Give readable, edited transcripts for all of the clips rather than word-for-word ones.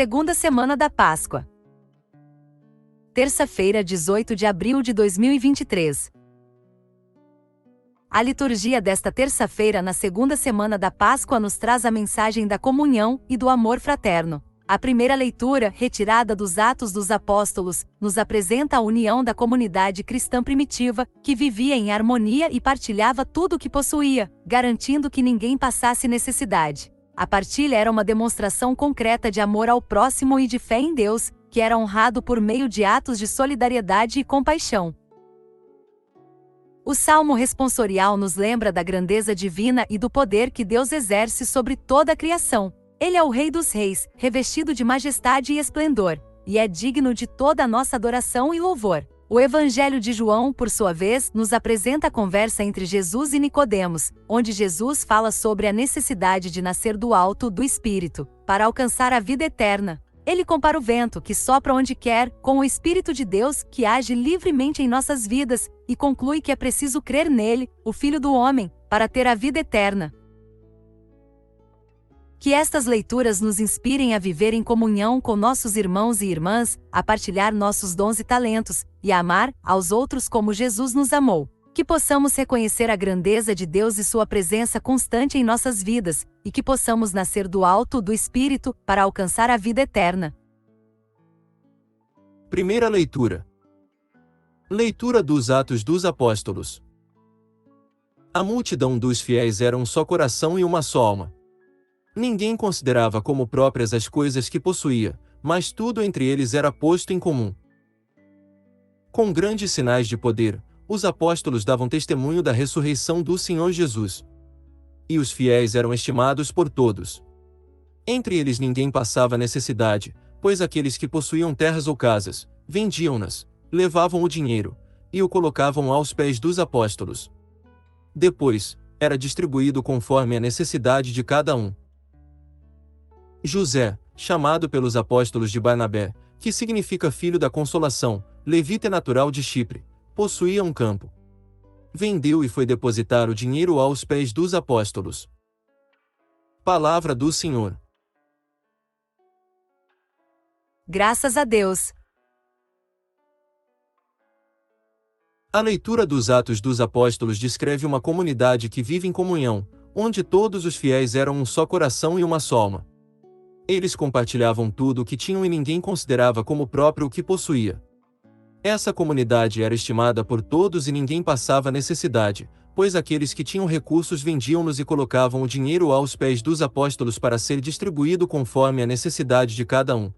Segunda semana da Páscoa. Terça-feira, 18 de abril de 2023. A liturgia desta terça-feira, na segunda semana da Páscoa, nos traz a mensagem da comunhão e do amor fraterno. A primeira leitura, retirada dos Atos dos Apóstolos, nos apresenta a união da comunidade cristã primitiva, que vivia em harmonia e partilhava tudo o que possuía, garantindo que ninguém passasse necessidade. A partilha era uma demonstração concreta de amor ao próximo e de fé em Deus, que era honrado por meio de atos de solidariedade e compaixão. O Salmo responsorial nos lembra da grandeza divina e do poder que Deus exerce sobre toda a criação. Ele é o Rei dos Reis, revestido de majestade e esplendor, e é digno de toda a nossa adoração e louvor. O Evangelho de João, por sua vez, nos apresenta a conversa entre Jesus e Nicodemos, onde Jesus fala sobre a necessidade de nascer do alto do Espírito, para alcançar a vida eterna. Ele compara o vento que sopra onde quer, com o Espírito de Deus que age livremente em nossas vidas, e conclui que é preciso crer nele, o Filho do Homem, para ter a vida eterna. Que estas leituras nos inspirem a viver em comunhão com nossos irmãos e irmãs, a partilhar nossos dons e talentos, e a amar aos outros como Jesus nos amou. Que possamos reconhecer a grandeza de Deus e sua presença constante em nossas vidas, e que possamos nascer do alto do Espírito para alcançar a vida eterna. Primeira leitura. Leitura dos Atos dos Apóstolos. A multidão dos fiéis era um só coração e uma só alma. Ninguém considerava como próprias as coisas que possuía, mas tudo entre eles era posto em comum. Com grandes sinais de poder, os apóstolos davam testemunho da ressurreição do Senhor Jesus. E os fiéis eram estimados por todos. Entre eles ninguém passava necessidade, pois aqueles que possuíam terras ou casas, vendiam-nas, levavam o dinheiro, e o colocavam aos pés dos apóstolos. Depois, era distribuído conforme a necessidade de cada um. José, chamado pelos apóstolos de Barnabé, que significa filho da consolação, levita natural de Chipre, possuía um campo. Vendeu e foi depositar o dinheiro aos pés dos apóstolos. Palavra do Senhor. Graças a Deus. A leitura dos Atos dos Apóstolos descreve uma comunidade que vive em comunhão, onde todos os fiéis eram um só coração e uma só alma. Eles compartilhavam tudo o que tinham e ninguém considerava como próprio o que possuía. Essa comunidade era estimada por todos e ninguém passava necessidade, pois aqueles que tinham recursos vendiam-nos e colocavam o dinheiro aos pés dos apóstolos para ser distribuído conforme a necessidade de cada um.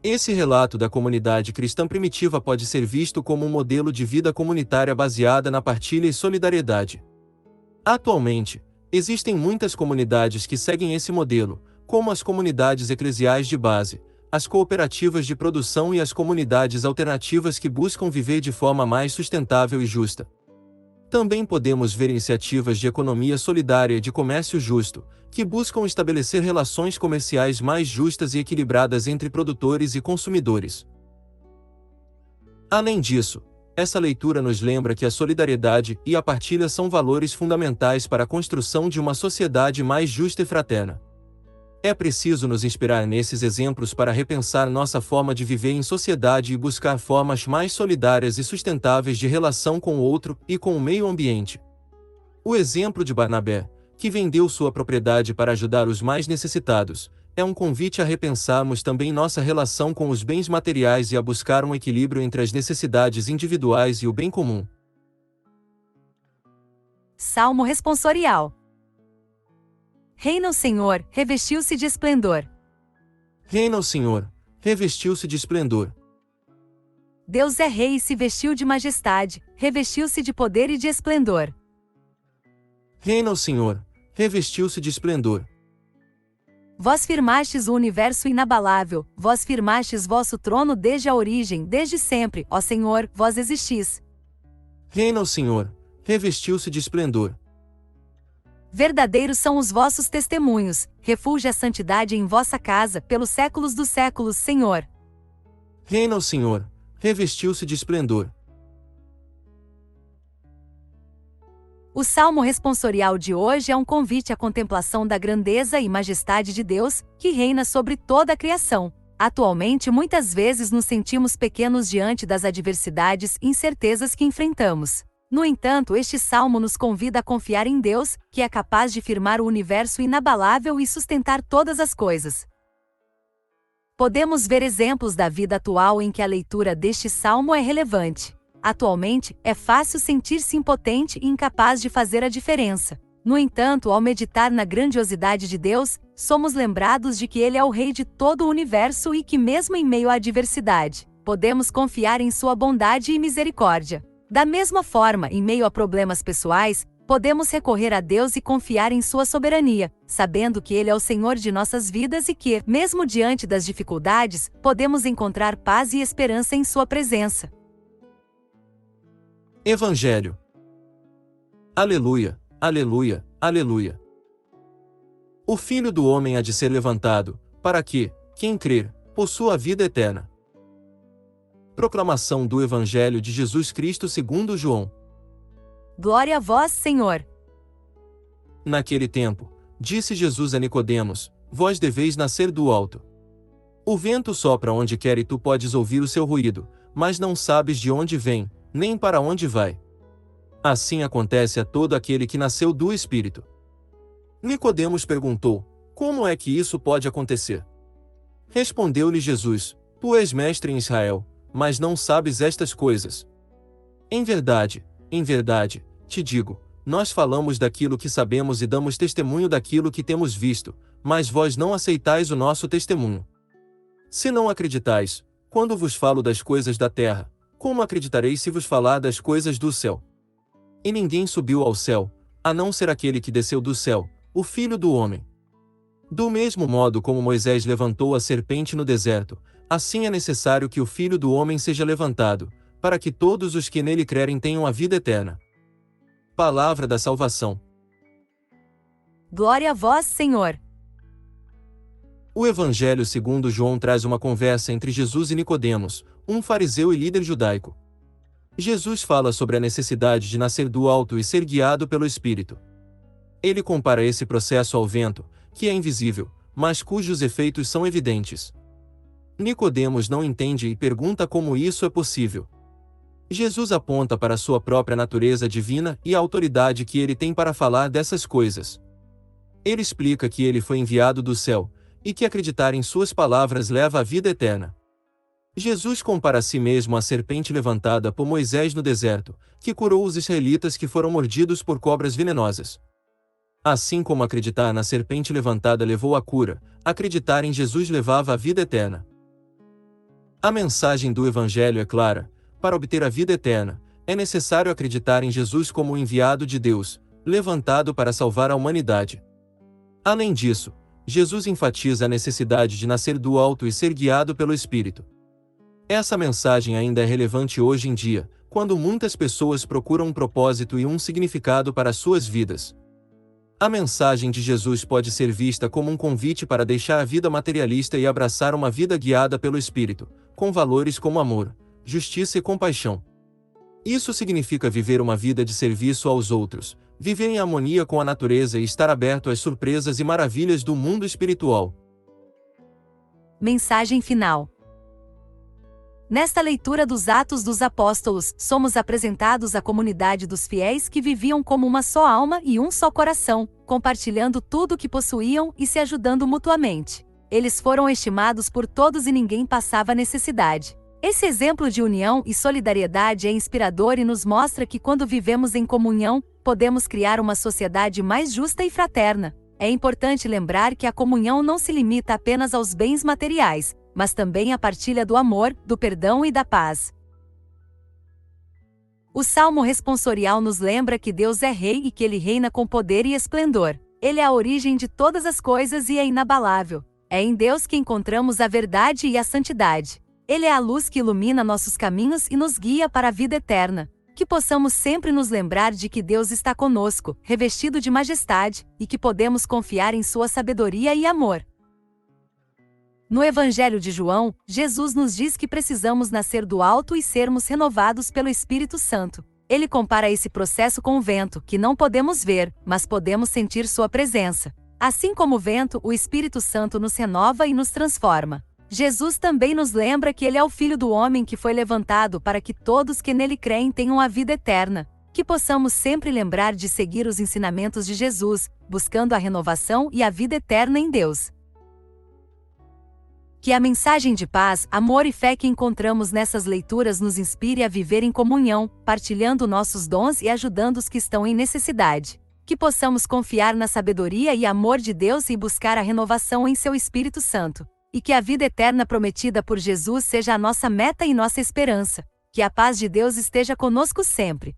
Esse relato da comunidade cristã primitiva pode ser visto como um modelo de vida comunitária baseada na partilha e solidariedade. Atualmente, existem muitas comunidades que seguem esse modelo, como as comunidades eclesiais de base, as cooperativas de produção e as comunidades alternativas que buscam viver de forma mais sustentável e justa. Também podemos ver iniciativas de economia solidária e de comércio justo, que buscam estabelecer relações comerciais mais justas e equilibradas entre produtores e consumidores. Além disso, essa leitura nos lembra que a solidariedade e a partilha são valores fundamentais para a construção de uma sociedade mais justa e fraterna. É preciso nos inspirar nesses exemplos para repensar nossa forma de viver em sociedade e buscar formas mais solidárias e sustentáveis de relação com o outro e com o meio ambiente. O exemplo de Barnabé, que vendeu sua propriedade para ajudar os mais necessitados, é um convite a repensarmos também nossa relação com os bens materiais e a buscar um equilíbrio entre as necessidades individuais e o bem comum. Salmo responsorial. Reina o Senhor, revestiu-se de esplendor. Reina o Senhor, revestiu-se de esplendor. Deus é rei e se vestiu de majestade, revestiu-se de poder e de esplendor. Reina o Senhor, revestiu-se de esplendor. Vós firmastes o universo inabalável, vós firmastes vosso trono desde a origem, desde sempre, ó Senhor, vós existis. Reina o Senhor, revestiu-se de esplendor. Verdadeiros são os vossos testemunhos, refulge a santidade em vossa casa, pelos séculos dos séculos, Senhor. Reina o Senhor, revestiu-se de esplendor. O salmo responsorial de hoje é um convite à contemplação da grandeza e majestade de Deus, que reina sobre toda a criação. Atualmente, muitas vezes nos sentimos pequenos diante das adversidades e incertezas que enfrentamos. No entanto, este salmo nos convida a confiar em Deus, que é capaz de firmar o universo inabalável e sustentar todas as coisas. Podemos ver exemplos da vida atual em que a leitura deste salmo é relevante. Atualmente, é fácil sentir-se impotente e incapaz de fazer a diferença. No entanto, ao meditar na grandiosidade de Deus, somos lembrados de que Ele é o Rei de todo o universo e que, mesmo em meio à adversidade, podemos confiar em Sua bondade e misericórdia. Da mesma forma, em meio a problemas pessoais, podemos recorrer a Deus e confiar em Sua soberania, sabendo que Ele é o Senhor de nossas vidas e que, mesmo diante das dificuldades, podemos encontrar paz e esperança em Sua presença. Evangelho. Aleluia, aleluia, aleluia. O Filho do Homem há de ser levantado, para que, quem crer, possua a vida eterna. Proclamação do Evangelho de Jesus Cristo segundo João. Glória a vós, Senhor. Naquele tempo, disse Jesus a Nicodemos: Vós deveis nascer do alto. O vento sopra onde quer e tu podes ouvir o seu ruído, mas não sabes de onde vem, nem para onde vai. Assim acontece a todo aquele que nasceu do Espírito. Nicodemos perguntou: Como é que isso pode acontecer? Respondeu-lhe Jesus: Tu és mestre em Israel, mas não sabes estas coisas. Em verdade, te digo, nós falamos daquilo que sabemos e damos testemunho daquilo que temos visto, mas vós não aceitais o nosso testemunho. Se não acreditais, quando vos falo das coisas da terra, como acreditareis se vos falar das coisas do céu? E ninguém subiu ao céu, a não ser aquele que desceu do céu, o Filho do Homem. Do mesmo modo como Moisés levantou a serpente no deserto, assim é necessário que o Filho do Homem seja levantado, para que todos os que nele crerem tenham a vida eterna. Palavra da salvação. Glória a vós, Senhor. O Evangelho segundo João traz uma conversa entre Jesus e Nicodemos, um fariseu e líder judaico. Jesus fala sobre a necessidade de nascer do alto e ser guiado pelo Espírito. Ele compara esse processo ao vento, que é invisível, mas cujos efeitos são evidentes. Nicodemos não entende e pergunta como isso é possível. Jesus aponta para sua própria natureza divina e a autoridade que ele tem para falar dessas coisas. Ele explica que ele foi enviado do céu, e que acreditar em suas palavras leva à vida eterna. Jesus compara a si mesmo à serpente levantada por Moisés no deserto, que curou os israelitas que foram mordidos por cobras venenosas. Assim como acreditar na serpente levantada levou à cura, acreditar em Jesus levava à vida eterna. A mensagem do Evangelho é clara: para obter a vida eterna, é necessário acreditar em Jesus como o enviado de Deus, levantado para salvar a humanidade. Além disso, Jesus enfatiza a necessidade de nascer do alto e ser guiado pelo Espírito. Essa mensagem ainda é relevante hoje em dia, quando muitas pessoas procuram um propósito e um significado para suas vidas. A mensagem de Jesus pode ser vista como um convite para deixar a vida materialista e abraçar uma vida guiada pelo Espírito, com valores como amor, justiça e compaixão. Isso significa viver uma vida de serviço aos outros, viver em harmonia com a natureza e estar aberto às surpresas e maravilhas do mundo espiritual. Mensagem final. Nesta leitura dos Atos dos Apóstolos, somos apresentados à comunidade dos fiéis que viviam como uma só alma e um só coração, compartilhando tudo o que possuíam e se ajudando mutuamente. Eles foram estimados por todos e ninguém passava necessidade. Esse exemplo de união e solidariedade é inspirador e nos mostra que quando vivemos em comunhão, podemos criar uma sociedade mais justa e fraterna. É importante lembrar que a comunhão não se limita apenas aos bens materiais, mas também à partilha do amor, do perdão e da paz. O Salmo responsorial nos lembra que Deus é Rei e que Ele reina com poder e esplendor. Ele é a origem de todas as coisas e é inabalável. É em Deus que encontramos a verdade e a santidade. Ele é a luz que ilumina nossos caminhos e nos guia para a vida eterna. Que possamos sempre nos lembrar de que Deus está conosco, revestido de majestade, e que podemos confiar em sua sabedoria e amor. No Evangelho de João, Jesus nos diz que precisamos nascer do alto e sermos renovados pelo Espírito Santo. Ele compara esse processo com o vento, que não podemos ver, mas podemos sentir sua presença. Assim como o vento, o Espírito Santo nos renova e nos transforma. Jesus também nos lembra que ele é o Filho do Homem que foi levantado para que todos que nele creem tenham a vida eterna. Que possamos sempre lembrar de seguir os ensinamentos de Jesus, buscando a renovação e a vida eterna em Deus. Que a mensagem de paz, amor e fé que encontramos nessas leituras nos inspire a viver em comunhão, partilhando nossos dons e ajudando os que estão em necessidade. Que possamos confiar na sabedoria e amor de Deus e buscar a renovação em seu Espírito Santo. E que a vida eterna prometida por Jesus seja a nossa meta e nossa esperança. Que a paz de Deus esteja conosco sempre.